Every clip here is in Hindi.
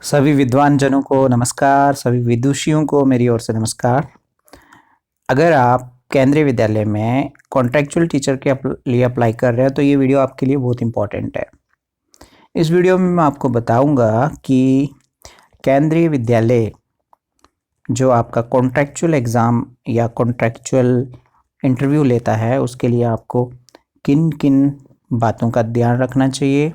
सभी विद्वान जनों को नमस्कार, सभी विदुषियों को मेरी ओर से नमस्कार। अगर आप केंद्रीय विद्यालय में कॉन्ट्रेक्चुअल टीचर के लिए अप्लाई कर रहे हैं तो ये वीडियो आपके लिए बहुत इम्पॉर्टेंट है। इस वीडियो में मैं आपको बताऊंगा कि केंद्रीय विद्यालय जो आपका कॉन्ट्रेक्चुअल एग्ज़ाम या कॉन्ट्रेक्चुअल इंटरव्यू लेता है उसके लिए आपको किन किन बातों का ध्यान रखना चाहिए,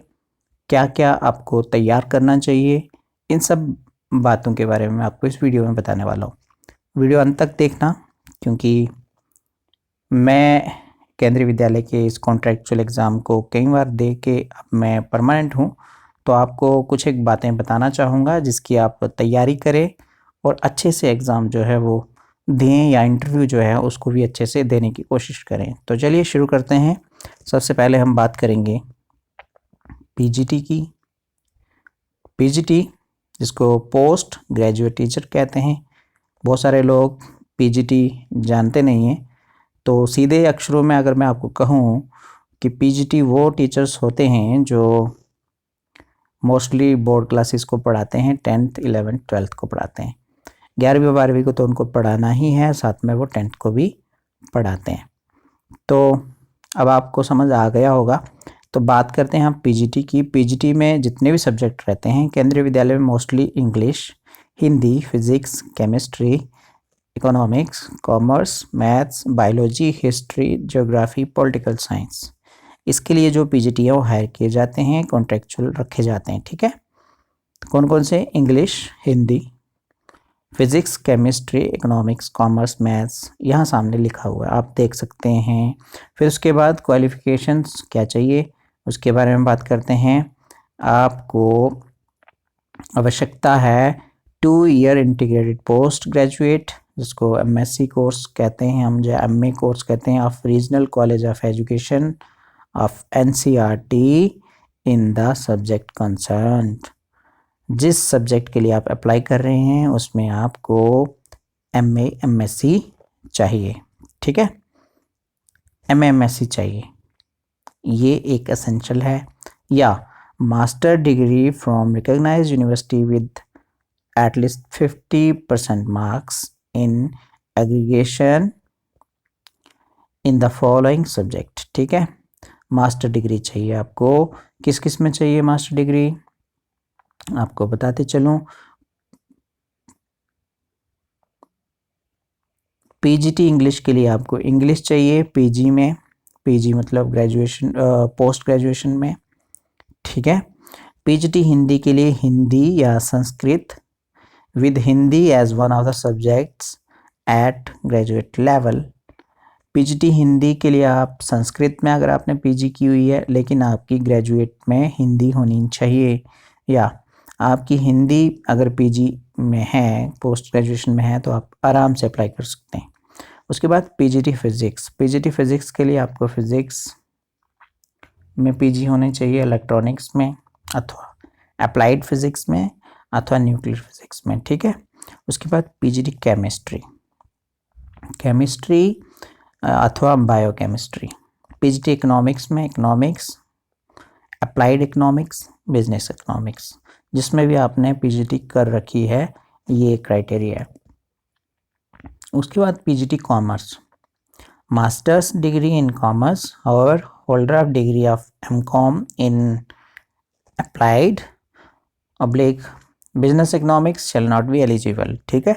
क्या क्या आपको तैयार करना चाहिए, इन सब बातों के बारे में मैं आपको इस वीडियो में बताने वाला हूँ। वीडियो अंत तक देखना, क्योंकि मैं केंद्रीय विद्यालय के इस कॉन्ट्रेक्चुअल एग्ज़ाम को कई बार दे के अब मैं परमानेंट हूँ, तो आपको कुछ एक बातें बताना चाहूँगा जिसकी आप तैयारी करें और अच्छे से एग्ज़ाम जो है वो दें या इंटरव्यू जो है उसको भी अच्छे से देने की कोशिश करें। तो चलिए शुरू करते हैं। सबसे पहले हम बात करेंगे पीजीटी की। पीजीटी जिसको पोस्ट ग्रेजुएट टीचर कहते हैं, बहुत सारे लोग पीजीटी जानते नहीं हैं। तो सीधे अक्षरों में अगर मैं आपको कहूँ कि पीजीटी वो टीचर्स होते हैं जो मोस्टली बोर्ड क्लासेस को पढ़ाते हैं, 10th 11th 12th को पढ़ाते हैं। 11वीं 12वीं को तो उनको पढ़ाना ही है, साथ में वो 10th को भी पढ़ाते हैं। तो अब आपको समझ आ गया होगा। तो बात करते हैं हम पीजीटी की। पीजीटी में जितने भी सब्जेक्ट रहते हैं केंद्रीय विद्यालय में mostly English, Hindi, physics, chemistry, economics, commerce, maths, biology, history, geography, political science, इसके लिए जो पीजीटी है वो हायर किए जाते हैं, कॉन्ट्रेक्चुअल रखे जाते हैं। ठीक है, तो कौन कौन से? English, Hindi, physics, chemistry, economics, commerce, maths, यहाँ सामने लिखा हुआ है, आप देख सकते हैं। फिर उसके बाद क्वालिफिकेशंस क्या चाहिए उसके बारे में बात करते हैं। आपको आवश्यकता है 2 ईयर इंटीग्रेटेड पोस्ट ग्रेजुएट, जिसको एमएससी कोर्स कहते हैं हम, जो एमए कोर्स कहते हैं, of regional college of education of NCERT in the subject concern. जिस सब्जेक्ट के लिए आप अप्लाई कर रहे हैं उसमें आपको एमए एमएससी चाहिए। ठीक है, एमए एमएससी चाहिए, ये एक एसेंशियल है। या master degree from recognised university with at least 50% marks in aggregation in the following subject। ठीक है, मास्टर डिग्री चाहिए आपको। किस किस में चाहिए मास्टर डिग्री आपको बताते चलूं। पीजीटी इंग्लिश के लिए आपको इंग्लिश चाहिए पीजी में, पीजी मतलब ग्रेजुएशन, पोस्ट ग्रेजुएशन में। ठीक है, पीजीटी हिंदी के लिए हिंदी या Sanskrit with Hindi as one of the subjects at graduate level। PGT Hindi के लिए आप संस्कृत में अगर आपने पीजी की हुई है लेकिन आपकी ग्रेजुएट में हिंदी होनी चाहिए, या आपकी हिंदी अगर पीजी में है, पोस्ट ग्रेजुएशन में है, तो आप आराम से अप्लाई कर सकते हैं। उसके बाद पीजीटी फिजिक्स। पीजीटी फिजिक्स के लिए आपको फिजिक्स में पीजी होने चाहिए, इलेक्ट्रॉनिक्स में अथवा अप्लाइड फिजिक्स में अथवा न्यूक्लियर फिजिक्स में। ठीक है, उसके बाद पीजीटी केमिस्ट्री, केमिस्ट्री अथवा बायोकेमिस्ट्री। पीजीटी इकोनॉमिक्स में economics, applied economics, business economics, जिसमें भी आपने पीजीटी कर रखी है, ये क्राइटेरिया है। उसके बाद PGT commerce, masters degree in commerce और holder of degree of MCom in applied oblique business economics shall not be eligible. ठीक है,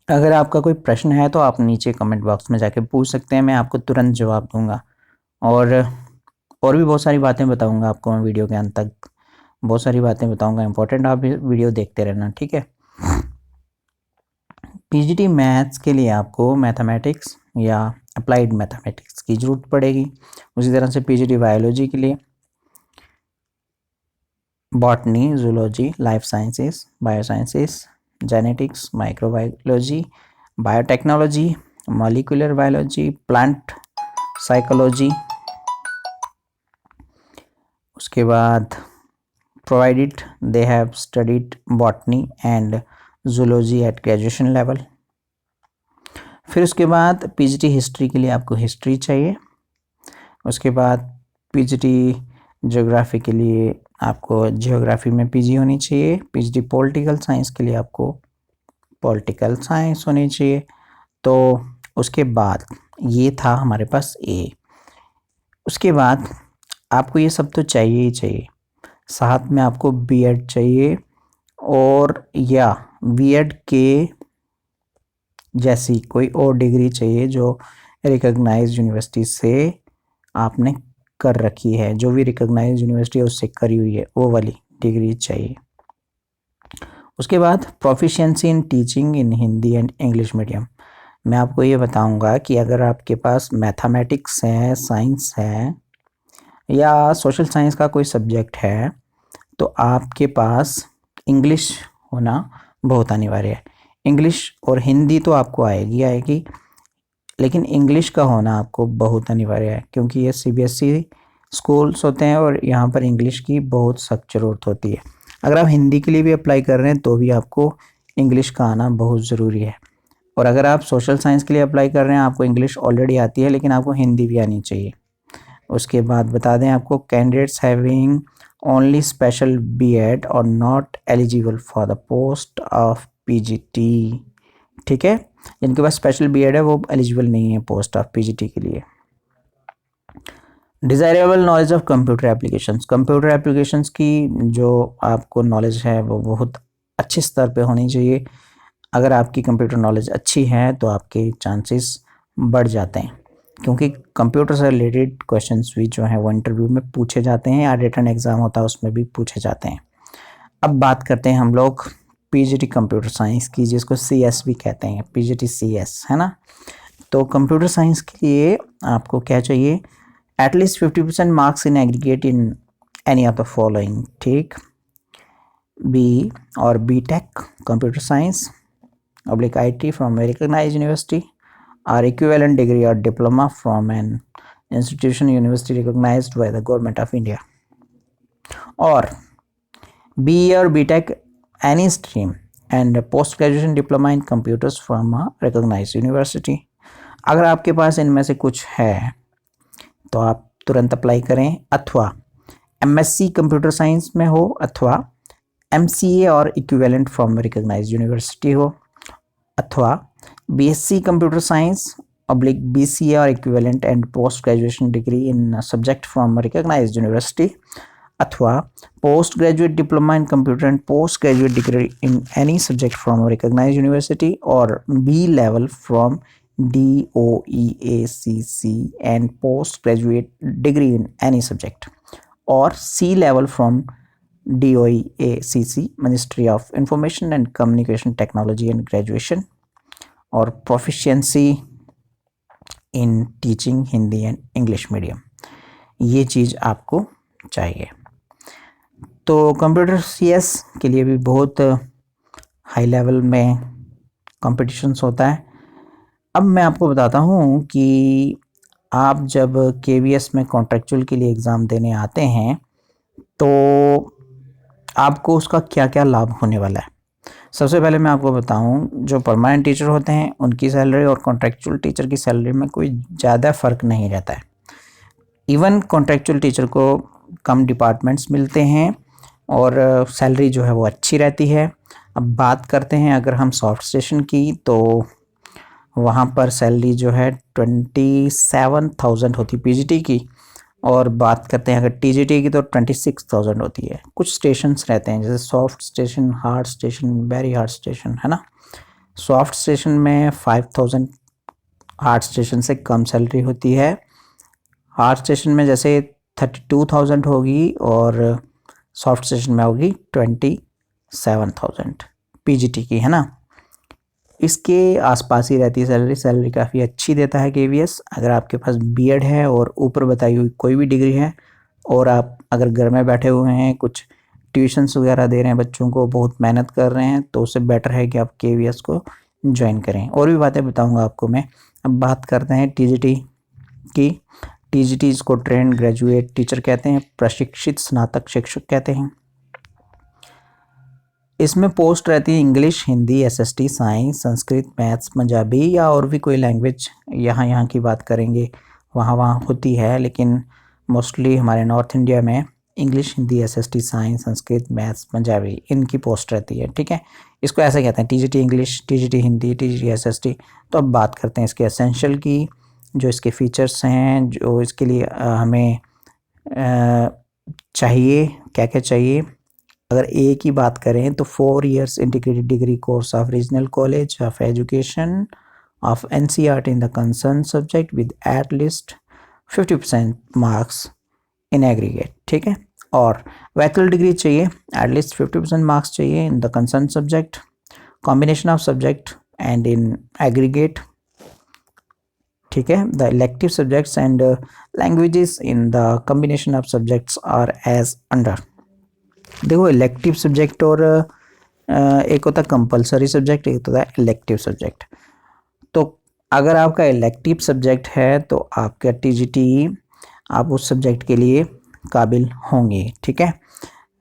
अगर आपका कोई प्रश्न है तो आप नीचे कमेंट बॉक्स में जाके पूछ सकते हैं, मैं आपको तुरंत जवाब दूंगा। और भी बहुत सारी बातें बताऊंगा आपको मैं वीडियो के अंत तक, बहुत सारी बातें बताऊंगा इंपॉर्टेंट, आप वीडियो देखते रहना। ठीक है, पीजीटी मैथ्स के लिए आपको मैथमेटिक्स या अप्लाइड मैथमेटिक्स की जरूरत पड़ेगी। उसी तरह से पीजीटी बायोलॉजी के लिए botany, zoology, life sciences, biosciences, genetics, microbiology, biotechnology, molecular biology, plant psychology. उसके बाद provided they have studied botany and zoology at graduation level. फिर उसके बाद पीजीटी हिस्ट्री के लिए आपको हिस्ट्री चाहिए। उसके बाद पीजीटी ज्योग्राफी के लिए आपको जियोग्राफी में पीजी होनी चाहिए। पीएचडी पॉलिटिकल साइंस के लिए आपको पॉलिटिकल साइंस होनी चाहिए। तो उसके बाद ये था हमारे पास ए। उसके बाद आपको ये सब तो चाहिए ही चाहिए, साथ में आपको बीएड चाहिए और या बीएड के जैसी कोई और डिग्री चाहिए जो रिकॉग्नाइज्ड यूनिवर्सिटी से आपने कर रखी है, जो भी रिकॉग्नाइज्ड यूनिवर्सिटी है उससे करी हुई है वो वाली डिग्री चाहिए। उसके बाद proficiency in teaching in Hindi and English medium. मैं आपको ये बताऊंगा कि अगर आपके पास मैथमेटिक्स है, साइंस है या सोशल साइंस का कोई सब्जेक्ट है तो आपके पास इंग्लिश होना बहुत अनिवार्य है। इंग्लिश और हिंदी तो आपको आएगी, लेकिन इंग्लिश का होना आपको बहुत अनिवार्य है, क्योंकि ये सीबीएसई स्कूल्स होते हैं और यहाँ पर इंग्लिश की बहुत सख्त ज़रूरत होती है। अगर आप हिंदी के लिए भी अप्लाई कर रहे हैं तो भी आपको इंग्लिश का आना बहुत ज़रूरी है। और अगर आप सोशल साइंस के लिए अप्लाई कर रहे हैं, आपको इंग्लिश ऑलरेडी आती है लेकिन आपको हिंदी भी आनी चाहिए। उसके बाद बता दें आपको, candidates having only special BEd और not eligible for the post of PGT. ठीक है, जिनके पास स्पेशल बीएड है वो एलिजिबल नहीं है पोस्ट ऑफ पीजीटी के लिए। Desirable knowledge of computer applications. Computer applications की जो आपको नॉलेज है वो बहुत अच्छे स्तर पे होनी चाहिए। अगर आपकी कंप्यूटर नॉलेज अच्छी है तो आपके चांसेस बढ़ जाते हैं, क्योंकि कंप्यूटर से रिलेटेड क्वेश्चंस भी जो हैं वो इंटरव्यू में पूछे जाते हैं या रिटन एग्ज़ाम होता है उसमें भी पूछे जाते हैं। अब बात करते हैं हम लोग पीजीटी कंप्यूटर साइंस की, जिसको सीएस भी कहते हैं, पीजीटी सीएस, है ना। तो कंप्यूटर साइंस के लिए आपको क्या चाहिए, at least 50% marks in aggregate in any of the following. ठीक, बी और B Tech computer science /IT from a recognized university or equivalent degree or diploma from an institution university recognized by the government of India, or BE or BTech any stream and a post graduation diploma in computers from a recognized university। अगर आपके पास इनमें से कुछ है तो आप तुरंत अप्लाई करें, अथवा MSc कंप्यूटर साइंस में हो अथवा MCA और इक्विवेलेंट फ्रॉम रिकॉग्नाइज्ड यूनिवर्सिटी हो, अथवा BSc computer science /BCA or equivalent and post graduation degree in subject from recognised university, अथवा post graduate diploma in computer and post graduate degree in any subject from recognised university, or B level from DOEACC and post graduate degree in any subject, or C level from DOEACC ministry of information and communication technology and graduation, or proficiency in teaching Hindi and English medium. ये चीज़ आपको चाहिए। तो कंप्यूटर सीएस के लिए भी बहुत हाई लेवल में कॉम्पिटिशन्स होता है। अब मैं आपको बताता हूँ कि आप जब KVS में कॉन्ट्रेक्चुअल के लिए एग्ज़ाम देने आते हैं तो आपको उसका क्या क्या लाभ होने वाला है। सबसे पहले मैं आपको बताऊं, जो परमानेंट टीचर होते हैं उनकी सैलरी और कॉन्ट्रेक्चुअल टीचर की सैलरी में कोई ज़्यादा फ़र्क नहीं रहता है। इवन कॉन्ट्रेक्चुअल टीचर को कम डिपार्टमेंट्स मिलते हैं और सैलरी जो है वो अच्छी रहती है। अब बात करते हैं अगर हम सॉफ्ट स्टेशन की, तो वहाँ पर सैलरी जो है 27,000 होती पीजीटी की, और बात करते हैं अगर टीजीटी की तो 26,000 होती है। कुछ स्टेशंस रहते हैं जैसे soft station, hard station, very hard station, है ना। सॉफ्ट स्टेशन में 5,000 हार्ड स्टेशन से कम सैलरी होती है। हार्ड स्टेशन में जैसे 32,000 होगी और सॉफ्ट स्टेशन में होगी 27,000 पीजीटी की, है ना। इसके आसपास ही रहती है सैलरी। सैलरी काफ़ी अच्छी देता है KVS। अगर आपके पास बीएड है और ऊपर बताई हुई कोई भी डिग्री है और आप अगर घर में बैठे हुए हैं, कुछ ट्यूशन्स वगैरह दे रहे हैं बच्चों को, बहुत मेहनत कर रहे हैं, तो उससे बेटर है कि आप KVS को ज्वाइन करें। और भी बातें बताऊंगा आपको मैं। अब बात करते हैं TGT की। TGT इसको ट्रेंड ग्रेजुएट टीचर कहते हैं, प्रशिक्षित स्नातक शिक्षक कहते हैं। इसमें पोस्ट रहती है English, Hindi, SST, science, Sanskrit, maths, Punjabi या और भी कोई लैंग्वेज। यहाँ की बात करेंगे वहाँ होती है, लेकिन मोस्टली हमारे नॉर्थ इंडिया में English, Hindi, SST, science, Sanskrit, maths, Punjabi, इनकी पोस्ट रहती है। ठीक है, इसको ऐसे कहते हैं TGT English, TGT Hindi, TGT SST. तो अब बात करते हैं इसके एसेंशियल की, जो इसके फीचर्स हैं, जो इसके लिए हमें चाहिए, क्या क्या चाहिए। अगर ए की बात करें तो 4 years integrated degree course of regional college of education of NCERT in the concern subject with at least 50% marks in aggregate. ठीक है, और बैचलर डिग्री चाहिए, एटलीस्ट 50% मार्क्स चाहिए in the concern subject, combination of subject and in aggregate. ठीक है, the elective subjects and languages in the combination of subjects are as under. देखो, इलेक्टिव सब्जेक्ट और एक होता है कंपलसरी सब्जेक्ट, एक होता है इलेक्टिव सब्जेक्ट। तो अगर आपका इलेक्टिव सब्जेक्ट है तो आपका टीजीटी, आप उस सब्जेक्ट के लिए काबिल होंगे। ठीक है,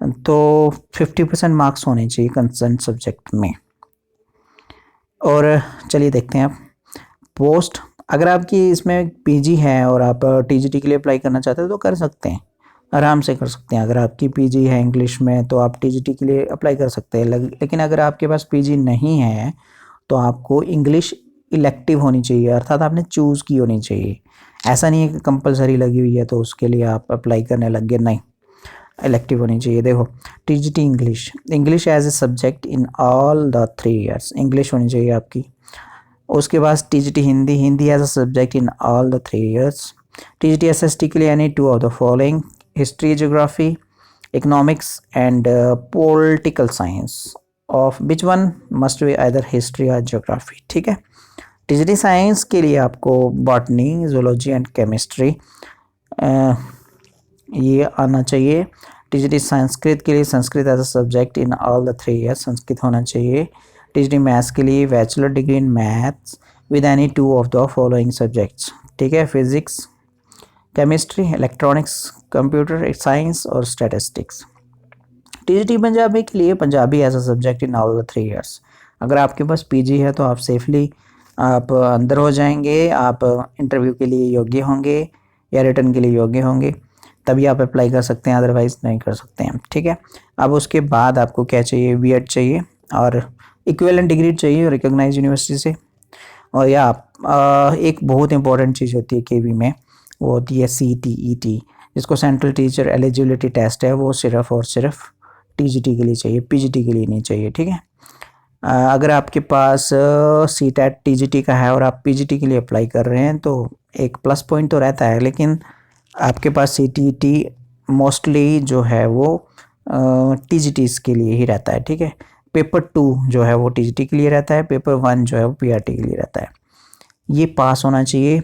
तो 50% मार्क्स होने चाहिए कंसर्न सब्जेक्ट में। और चलिए देखते हैं आप पोस्ट। अगर आपकी इसमें पीजी है और आप टीजीटी के लिए अप्लाई करना चाहते हो तो कर सकते हैं, आराम से कर सकते हैं। अगर आपकी पीजी है इंग्लिश में तो आप टीजीटी के लिए अप्लाई कर सकते हैं। लेकिन अगर आपके पास पीजी नहीं है तो आपको इंग्लिश इलेक्टिव होनी चाहिए, अर्थात आपने चूज़ की होनी चाहिए। ऐसा नहीं है कि कंपलसरी लगी हुई है तो उसके लिए आप अप्लाई करने लग गए, नहीं, इलेक्टिव होनी चाहिए। देखो, TGT English, English as a subject in all the 3 years, इंग्लिश होनी चाहिए आपकी। उसके बाद TGT Hindi, Hindi as a subject in all the 3 years। TGT SST के लिए any 2 of the following, history, geography, economics and political science of which one must be either history और ज्योग्राफी। ठीक है, टीजीटी साइंस के लिए आपको बॉटनी, जूलॉजी एंड केमिस्ट्री ये आना चाहिए। टीजीटी संस्कृत के लिए Sanskrit as a subject in all the 3 years, Sanskrit होना चाहिए। टीजीटी मैथ्स के लिए bachelor degree in maths with any 2 of the following subjects. ठीक है, physics, chemistry, electronics, computer science और स्टैटिस्टिक्स। टीजीटी पंजाबी के लिए Punjabi as a subject in all the 3 years। अगर आपके पास पीजी है तो आप सेफली आप अंदर हो जाएंगे, आप इंटरव्यू के लिए योग्य होंगे या रिटर्न के लिए योग्य होंगे, तभी आप अप्लाई कर सकते हैं, अदरवाइज़ नहीं कर सकते हैं। ठीक है, अब उसके बाद आपको क्या चाहिए, बीएड चाहिए और इक्विवेलेंट डिग्री चाहिए रिकॉग्नाइज यूनिवर्सिटी से। और या एक बहुत इंपॉर्टेंट चीज़ होती है केवी में, वो होती है CTET, जिसको सेंट्रल टीचर एलिजिबिलिटी टेस्ट है, वो सिर्फ और सिर्फ टीजीटी के लिए चाहिए, पीजीटी के लिए नहीं चाहिए। ठीक है, अगर आपके पास CTET टीजीटी का है और आप पीजीटी के लिए अप्लाई कर रहे हैं तो एक प्लस पॉइंट तो रहता है, लेकिन आपके पास CTET मोस्टली जो है वो टीजीटी के लिए ही रहता है। ठीक है, पेपर 2 जो है वो टीजीटी के लिए रहता है, पेपर 1 जो है वो पीआरटी के लिए रहता है। ये पास होना चाहिए।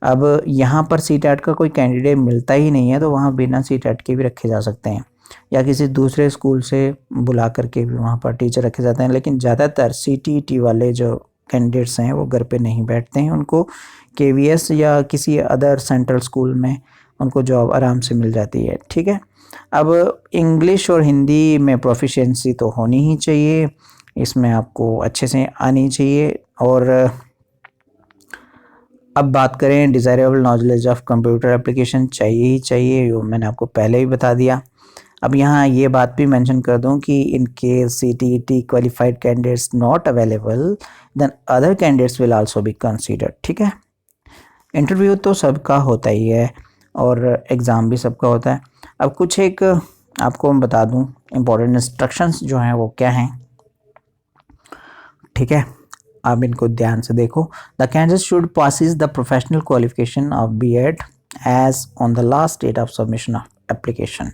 अब यहाँ पर CTET का कोई कैंडिडेट मिलता ही नहीं है तो वहाँ बिना CTET के भी रखे जा सकते हैं, या किसी दूसरे स्कूल से बुला करके भी वहाँ पर टीचर रखे जाते हैं। लेकिन ज़्यादातर CTET वाले जो कैंडिडेट्स हैं वो घर पे नहीं बैठते हैं, उनको KVS या किसी अदर सेंट्रल स्कूल में उनको जॉब आराम से मिल जाती है। ठीक है, अब इंग्लिश और हिंदी में प्रोफिशिएंसी तो होनी ही चाहिए, इसमें आपको अच्छे से आनी चाहिए। और अब बात करें desirable knowledge of computer application, चाहिए ही चाहिए, जो मैंने आपको पहले ही बता दिया। अब यहाँ ये बात भी मेंशन कर दूं कि in case CTET qualified candidates not available then other candidates will also be considered. ठीक है, इंटरव्यू तो सबका होता ही है और एग्ज़ाम भी सबका होता है। अब कुछ एक आपको मैं बता दूं इम्पोर्टेंट इंस्ट्रक्शंस जो हैं वो क्या हैं। ठीक है, आप इनको ध्यान से देखो। The candidate should possess the professional qualification of BEd as on the last date of submission of application.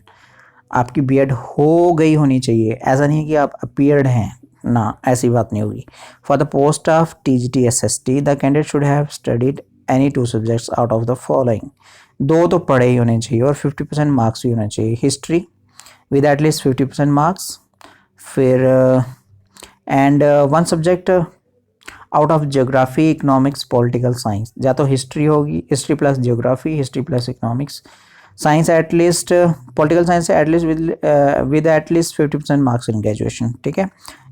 आपकी BEd हो गई होनी चाहिए, ऐसा नहीं है कि आप अपीयर्ड हैं ना, ऐसी बात नहीं होगी। For the post of TGT SST the candidate should have studied any 2 subjects out of the following. 2 तो पढ़े ही होने चाहिए और 50% मार्क्स भी होने चाहिए। हिस्ट्री विद एटलीस्ट 50% मार्क्स, फिर and 1 subject out of geography, economics, political science. या तो हिस्ट्री होगी, history plus geography, history plus economics, science at least, political science at least with at least 50% marks in graduation. ठीक है,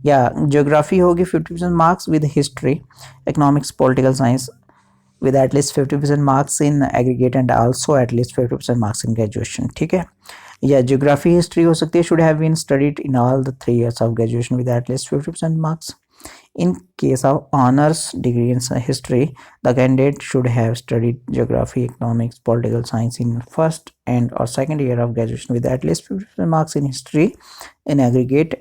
या ज्योग्राफी होगी 50% marks with history, economics, political science with at least 50% marks in aggregate and also at least 50% marks in graduation। ठीक है, या ज्योग्राफी हिस्ट्री हो सकती है, should have been studied in all the 3 years of graduation with at least 50% marks. In case of honors degree in history, the candidate should have studied geography, economics, political science in first and or second year of graduation with at least 50% marks in history in aggregate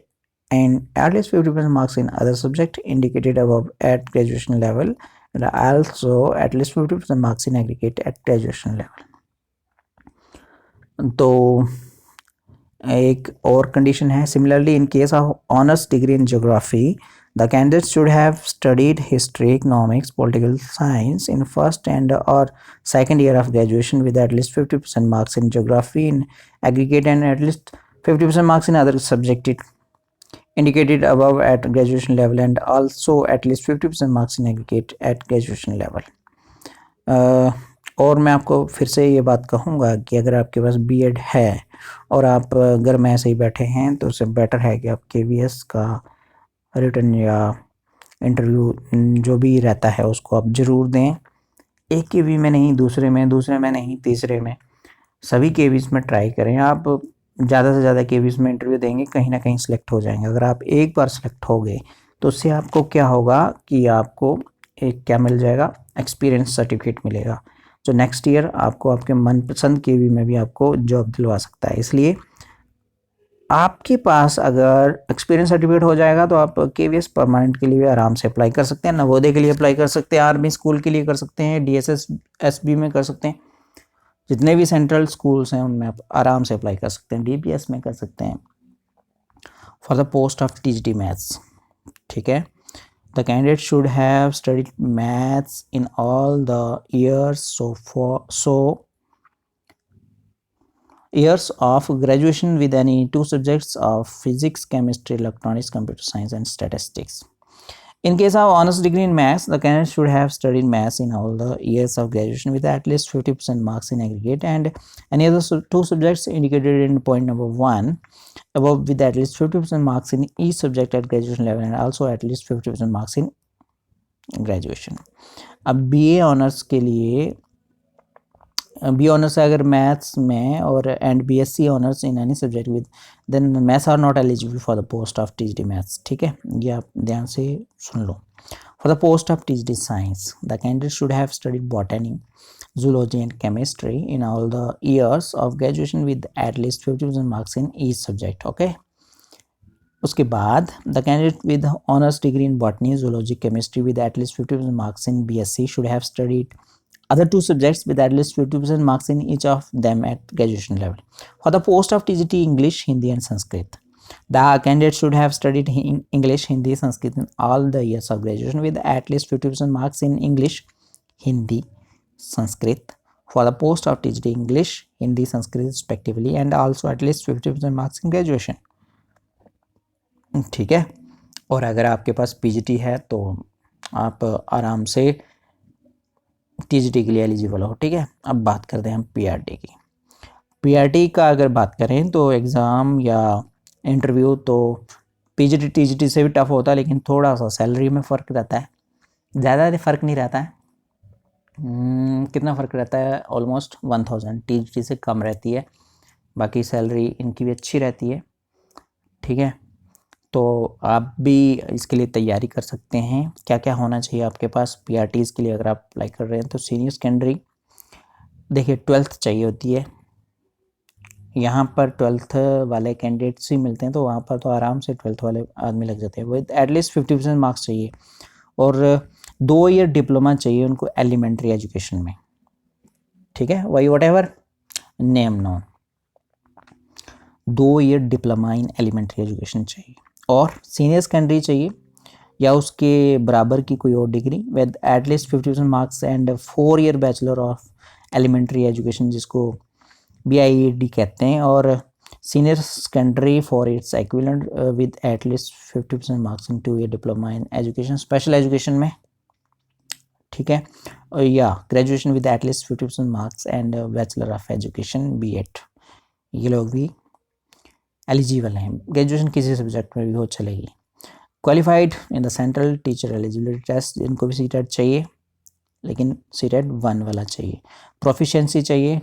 and at least 50% marks in other subject indicated above at graduation level, and also at least 50% marks in aggregate at graduation level. तो एक और कंडीशन है, similarly in case of honours degree in geography the candidate should have studied history, economics, political science in first and or second year of graduation with at least 50% marks in geography in aggregate and at least 50% marks in other subject indicated above at graduation level and also at least 50% marks in aggregate at graduation level. और मैं आपको फिर से ये बात कहूँगा कि अगर आपके पास बीएड है और आप घर में ऐसे ही बैठे हैं तो उससे बेटर है कि आप केवीएस का रिटन या इंटरव्यू जो भी रहता है उसको आप ज़रूर दें। एक केवी में नहीं, दूसरे में नहीं, तीसरे में, सभी केवीज में ट्राई करें। आप ज़्यादा से ज़्यादा केवीज में इंटरव्यू देंगे, कहीं ना कहीं सिलेक्ट हो जाएंगे। अगर आप एक बार सिलेक्ट हो गए तो उससे आपको क्या होगा कि आपको एक क्या मिल जाएगा, एक्सपीरियंस सर्टिफिकेट मिलेगा जो नेक्स्ट ईयर आपको आपके मनपसंद केवी में भी आपको जॉब दिलवा सकता है। इसलिए आपके पास अगर एक्सपीरियंस सर्टिफिकेट हो जाएगा तो आप केवीएस परमानेंट के लिए आराम से अप्लाई कर सकते हैं, नवोदय के लिए अप्लाई कर सकते हैं, आर्मी स्कूल के लिए कर सकते हैं, डीएसएस एसबी में कर सकते हैं, जितने भी सेंट्रल स्कूल्स हैं उनमें आप आराम से अप्लाई कर सकते हैं, डीपीएस में कर सकते हैं for the post of TGT maths. ठीक है, the candidate should have studied maths in all the years years of graduation with any 2 subjects of physics, chemistry, electronics, computer science and statistics. In case of honors degree in maths, the candidate should have studied maths in all the years of graduation with at least 50% marks in aggregate and any other 2 subjects indicated in point number 1 above with at least 50% marks in each subject at graduation level and also at least 50% marks in graduation. अब BA ऑनर्स के लिए बी ऑनर्स अगर मैथ्स में or and BSc honours in any subject with then maths are not eligible for the post of TGT maths. ठीक है, ये आप ध्यान से सुन लो। For the post of TGT science the candidate should have studied botany, zoology and chemistry in all the years of graduation with at least 50% marks in each subject. Okay, उसके बाद the candidate with honors degree in botany, zoology, chemistry with at least 50% marks in BSc should have studied other 2 subjects with at least 50% marks in each of them at graduation level. For the post of TGT English, Hindi and Sanskrit, the candidate should have studied English, Hindi, Sanskrit in all the years of graduation with at least 50% marks in English, Hindi, Sanskrit. For the post of TGT English, Hindi, Sanskrit respectively and also at least 50% marks in graduation. ठीक है, और अगर आपके पास पीजीटी है तो आप आराम से टीजीटी के लिए एलिजिबल हो। ठीक है, अब बात करते हैं हम पीआरटी की। पीआरटी का अगर बात करें तो एग्ज़ाम या इंटरव्यू तो पीजीटी टीजीटी से भी टफ होता है, लेकिन थोड़ा सा सैलरी में फ़र्क रहता है, ज़्यादा फ़र्क नहीं रहता है। कितना फ़र्क रहता है? ऑलमोस्ट 1000 टीजीटी से कम रहती है, बाकी सैलरी इनकी भी अच्छी रहती है। ठीक है, तो आप भी इसके लिए तैयारी कर सकते हैं। क्या क्या होना चाहिए आपके पास पीआरटीज़ के लिए अगर आप अप्लाई कर रहे हैं तो सीनियर सेकेंडरी, देखिए 12th चाहिए होती है। यहाँ पर 12th वाले कैंडिडेट्स ही मिलते हैं, तो वहाँ पर तो आराम से 12th वाले आदमी लग जाते हैं। विद एटलीस्ट 50% मार्क्स चाहिए और 2 ईयर डिप्लोमा चाहिए उनको एलिमेंट्री एजुकेशन में। ठीक है, वही whatever name known, 2 year diploma in elementary education चाहिए और सीनियर सेकेंडरी चाहिए या उसके बराबर की कोई और degree with at least 50% marks and 4 year bachelor of elementary education जिसको BIED कहते हैं, और senior secondary for its equivalent with at least 50% marks in 2 year diploma in education special education में। ठीक है, या graduation with at least 50% marks and bachelor of education B.Ed, ये लोग भी एलिजिबल हैं। ग्रेजुएशन किसी सब्जेक्ट में भी हो चलेगी। Qualified in the central teacher eligibility test, इनको भी सीटेट चाहिए, लेकिन सीटेट 1 वाला चाहिए। प्रोफिशिएंसी चाहिए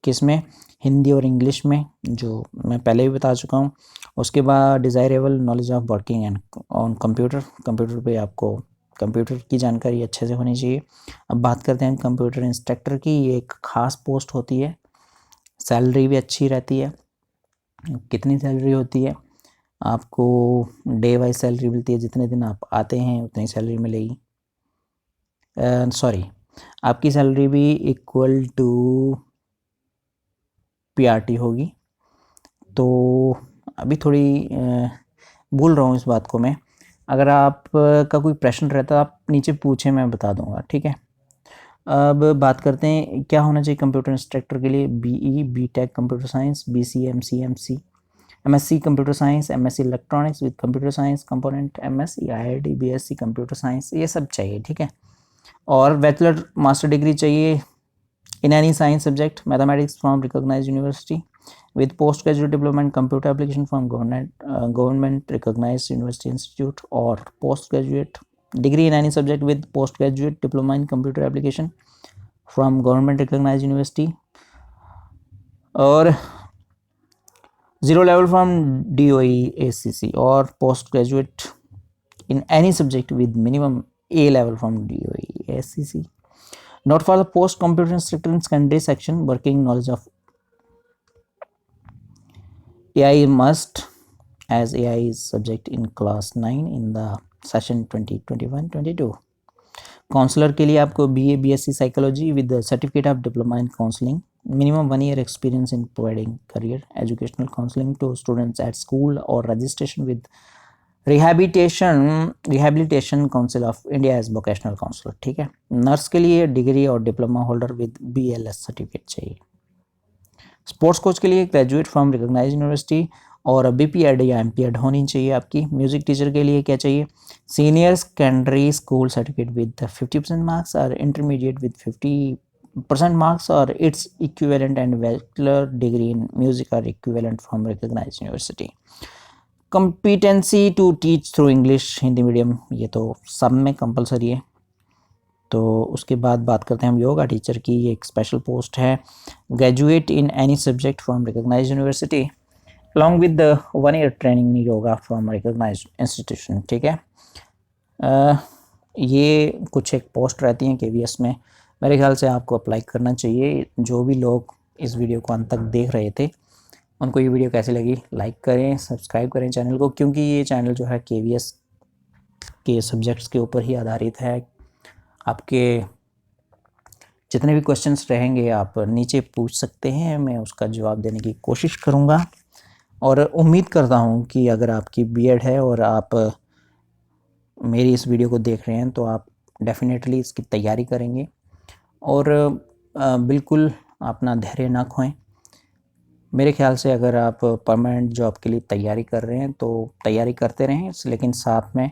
किसमें? हिंदी और इंग्लिश में, जो मैं पहले भी बता चुका हूँ। उसके बाद desirable knowledge of working and on computer, computer पे आपको कंप्यूटर की जानकारी अच्छे से होनी चाहिए। अब बात करते हैं कंप्यूटर इंस्ट्रक्टर की। ये एक ख़ास पोस्ट होती है, सैलरी भी अच्छी रहती है। कितनी सैलरी होती है? आपको डे वाइज सैलरी मिलती है, जितने दिन आप आते हैं उतनी सैलरी मिलेगी। सॉरी, आपकी सैलरी भी इक्वल टू पीआरटी होगी। तो अभी थोड़ी भूल रहा हूँ इस बात को मैं। अगर आप का कोई प्रश्न रहता है आप नीचे पूछें, मैं बता दूंगा, ठीक है। अब बात करते हैं क्या होना चाहिए कंप्यूटर इंस्ट्रक्टर के लिए। BE B Tech computer science, BC MC MSc computer science, MSc electronics with computer science component, MSc IIT BSc computer science, ये सब चाहिए, ठीक है। और बैचलर मास्टर डिग्री चाहिए in any science subject, mathematics from recognized university with postgraduate diploma in computer application from government recognized university institute, or postgraduate degree in any subject with postgraduate diploma in computer application from government recognized university, or zero level from DOE ACC, or postgraduate in any subject with minimum A level from DOE ACC. Not for the post computer instructor in secondary section, working knowledge of AI must, as AI is subject in class 9 in the session 2021-22. Counsellor के लिए आपको BA BSc psychology with certificate of diploma in counselling, minimum 1 year experience in providing career educational counselling to students at school, और registration with rehabilitation council of India as vocational counsellor, ठीक है। नर्स के लिए degree or diploma holder with BLS certificate चाहिए। स्पोर्ट्स कोच के लिए ग्रेजुएट फ्रॉम रिकॉग्नाइज्ड यूनिवर्सिटी और BPEd या MPEd होनी चाहिए आपकी। म्यूजिक टीचर के लिए क्या चाहिए? Senior secondary school certificate with 50% marks, or intermediate with 50% marks or its equivalent, and bachelor degree in music or equivalent from recognised university. Competency to teach through English, Hindi medium, ये तो सब में कंपलसरी है। तो उसके बाद बात करते हैं हम योगा टीचर की। ये एक स्पेशल पोस्ट है। Graduate in any subject from recognised university along with 1 year training in yoga from recognised institution, ठीक है। ये कुछ एक पोस्ट रहती हैं KVS में, मेरे ख्याल से आपको अप्लाई करना चाहिए। जो भी लोग इस वीडियो को अंत तक देख रहे थे उनको ये वीडियो कैसी लगी, लाइक करें, सब्सक्राइब करें चैनल को, क्योंकि ये चैनल जो है KVS के सब्जेक्ट्स के ऊपर ही आधारित है। आपके जितने भी क्वेश्चंस रहेंगे आप नीचे पूछ सकते हैं, मैं उसका जवाब देने की कोशिश करूँगा। और उम्मीद करता हूँ कि अगर आपकी BEd है और आप मेरी इस वीडियो को देख रहे हैं तो आप डेफिनेटली इसकी तैयारी करेंगे, और बिल्कुल अपना धैर्य ना खोएं। मेरे ख्याल से अगर आप परमानेंट जॉब के लिए तैयारी कर रहे हैं तो तैयारी करते रहें, लेकिन साथ में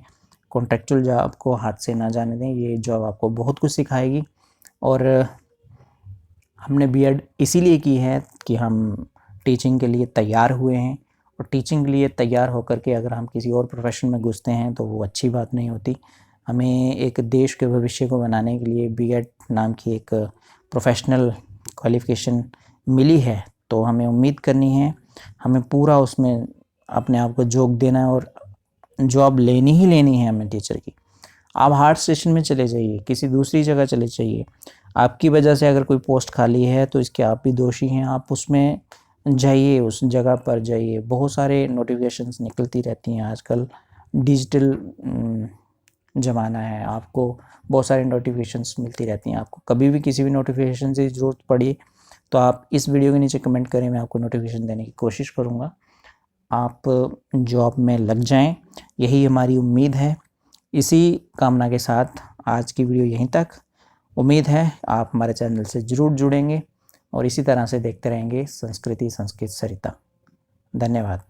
कॉन्ट्रेक्चुअल जॉब को हाथ से ना जाने दें। ये जॉब आपको बहुत कुछ सिखाएगी, और हमने BEd इसीलिए की है कि हम टीचिंग के लिए तैयार हुए हैं, और टीचिंग के लिए तैयार होकर के अगर हम किसी और प्रोफेशन में घुसते हैं तो वो अच्छी बात नहीं होती। हमें एक देश के भविष्य को बनाने के लिए BEd नाम की एक प्रोफेशनल क्वालिफ़िकेशन मिली है, तो हमें उम्मीद करनी है, हमें पूरा उसमें अपने आप को झोंक देना है, और जॉब लेनी ही लेनी है हमें टीचर की। आप हार्ड स्टेशन में चले जाइए, किसी दूसरी जगह चले जाइए, आपकी वजह से अगर कोई पोस्ट खाली है तो इसके आप भी दोषी हैं। आप उसमें जाइए, उस जगह पर जाइए, बहुत सारे नोटिफिकेशंस निकलती रहती हैं। आजकल डिजिटल ज़माना है, आपको बहुत सारे नोटिफिकेशंस मिलती रहती हैं। आपको कभी भी किसी भी नोटिफिकेशन से ज़रूरत पड़ी तो आप इस वीडियो के नीचे कमेंट करें, मैं आपको नोटिफिकेशन देने की कोशिश करूँगा। आप जॉब में लग जाएं, यही हमारी उम्मीद है। इसी कामना के साथ आज की वीडियो यहीं तक। उम्मीद है आप हमारे चैनल से ज़रूर जुड़ेंगे और इसी तरह से देखते रहेंगे संस्कृति संस्कृत सरिता। धन्यवाद।